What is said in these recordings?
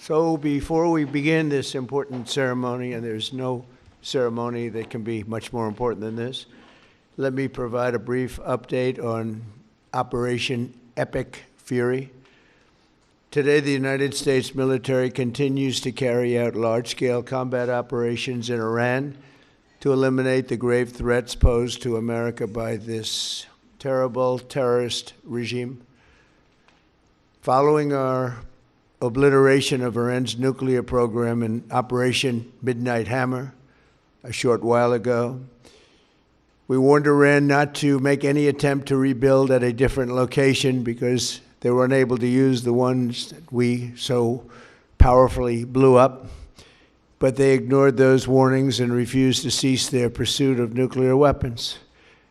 So before we begin this important ceremony, and there's no ceremony that can be much more important than this, let me provide a brief update on Operation Epic Fury. Today, the United States military continues to carry out large-scale combat operations in Iran to eliminate the grave threats posed to America by this terrible terrorist regime. Following our obliteration of Iran's nuclear program in Operation Midnight Hammer a short while ago, we warned Iran not to make any attempt to rebuild at a different location because they were unable to use the ones that we so powerfully blew up. But they ignored those warnings and refused to cease their pursuit of nuclear weapons.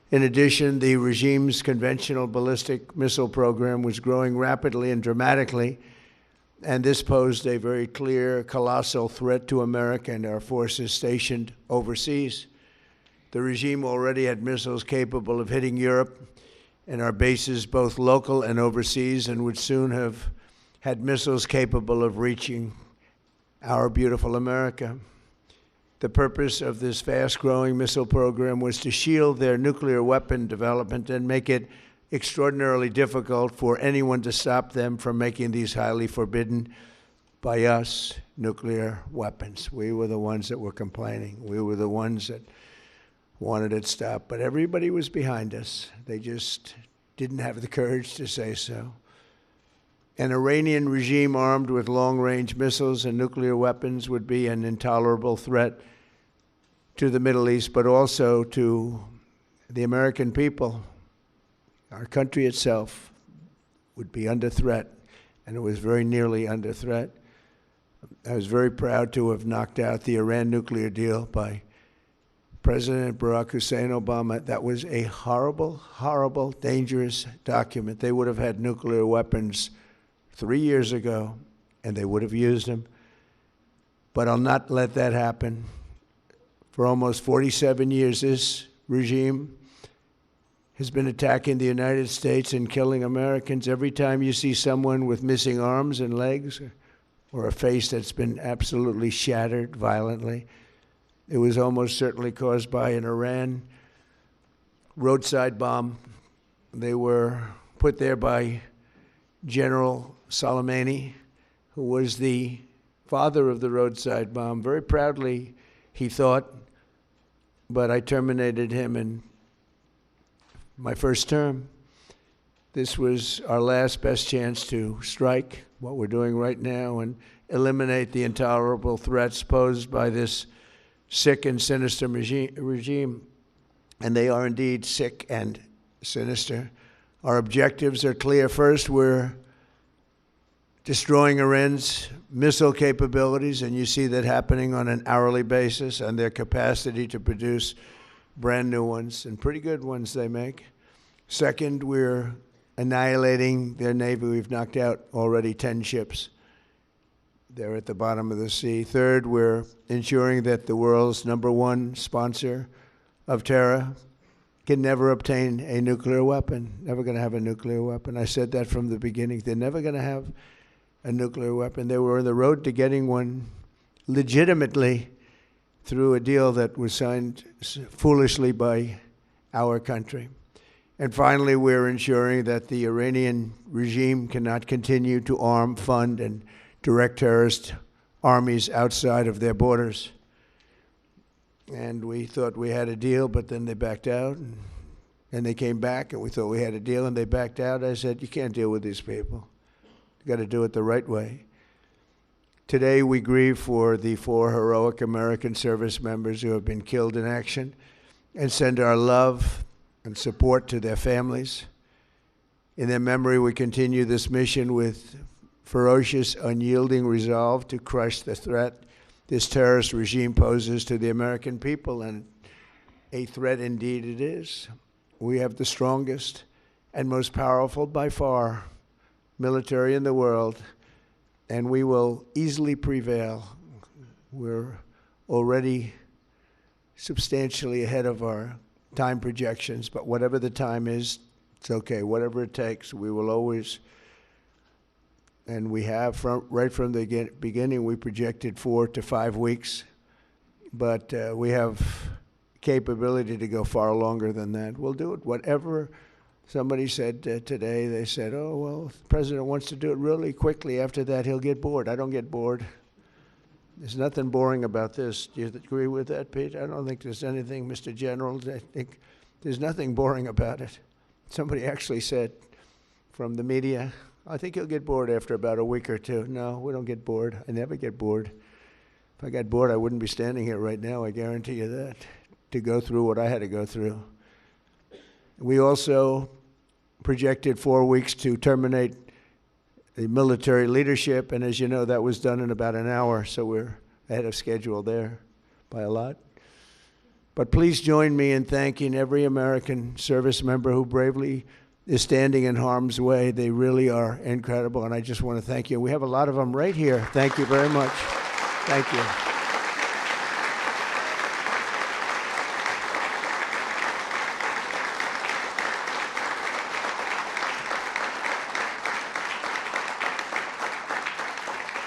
In addition, the regime's conventional ballistic missile program was growing rapidly and dramatically, and this posed a very clear, colossal threat to America and our forces stationed overseas. The regime already had missiles capable of hitting Europe and our bases, both local and overseas, and would soon have had missiles capable of reaching our beautiful America. The purpose of this fast-growing missile program was to shield their nuclear weapon development and make it extraordinarily difficult for anyone to stop them from making these highly forbidden by us nuclear weapons. We were the ones that were complaining. We were the ones that wanted it stopped. But everybody was behind us. They just didn't have the courage to say so. An Iranian regime armed with long-range missiles and nuclear weapons would be an intolerable threat to the Middle East, but also to the American people. Our country itself would be under threat, and it was very nearly under threat. I was very proud to have knocked out the Iran nuclear deal by President Barack Hussein Obama. That was a horrible, horrible, dangerous document. They would have had nuclear weapons 3 years ago, and they would have used them. But I'll not let that happen. For almost 47 years, this regime has been attacking the United States and killing Americans. Every time you see someone with missing arms and legs or a face that's been absolutely shattered violently, it was almost certainly caused by an Iran roadside bomb. They were put there by General Soleimani, who was the father of the roadside bomb. Very proudly, he thought, but I terminated him in my first term. This was our last best chance to strike what we're doing right now and eliminate the intolerable threats posed by this sick and sinister regime. And they are indeed sick and sinister. Our objectives are clear. First, we're destroying Iran's missile capabilities, and you see that happening on an hourly basis, and their capacity to produce brand new ones, and pretty good ones they make. Second, we're annihilating their Navy. We've knocked out already 10 ships. They're at the bottom of the sea. Third, we're ensuring that the world's #1 sponsor of terror can never obtain a nuclear weapon, never going to have a nuclear weapon. I said that from the beginning. They're never going to have a nuclear weapon. They were on the road to getting one legitimately through a deal that was signed foolishly by our country. And finally, we're ensuring that the Iranian regime cannot continue to arm, fund, and direct terrorist armies outside of their borders. And we thought we had a deal, but then they backed out. And they came back, and we thought we had a deal, and they backed out. I said, you can't deal with these people. You got to do it the right way. Today, we grieve for the 4 heroic American service members who have been killed in action and send our love and support to their families. In their memory, we continue this mission with ferocious, unyielding resolve to crush the threat this terrorist regime poses to the American people, and a threat indeed it is. We have the strongest and most powerful, by far, military in the world, and we will easily prevail. We're already substantially ahead of our time projections, but whatever the time is, it's okay. Whatever it takes, we will always And we have, right from the beginning, we projected 4 to 5 weeks. But we have capability to go far longer than that. We'll do it. Whatever somebody said today, they said, oh, well, the president wants to do it really quickly. After that, he'll get bored. I don't get bored. There's nothing boring about this. Do you agree with that, Pete? I don't think there's anything, Mr. General. I think there's nothing boring about it. Somebody actually said from the media, I think he'll get bored after about a week or two. No, we don't get bored. I never get bored. If I got bored, I wouldn't be standing here right now, I guarantee you that, to go through what I had to go through. We also projected 4 weeks to terminate the military leadership, and as you know, that was done in about an hour, so we're ahead of schedule there by a lot. But please join me in thanking every American service member who bravely is standing in harm's way. They really are incredible, and I just want to thank you. We have a lot of them right here. Thank you very much. Thank you.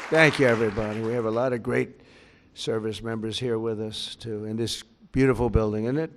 Thank you, everybody. We have a lot of great service members here with us, too, in this beautiful building, isn't it?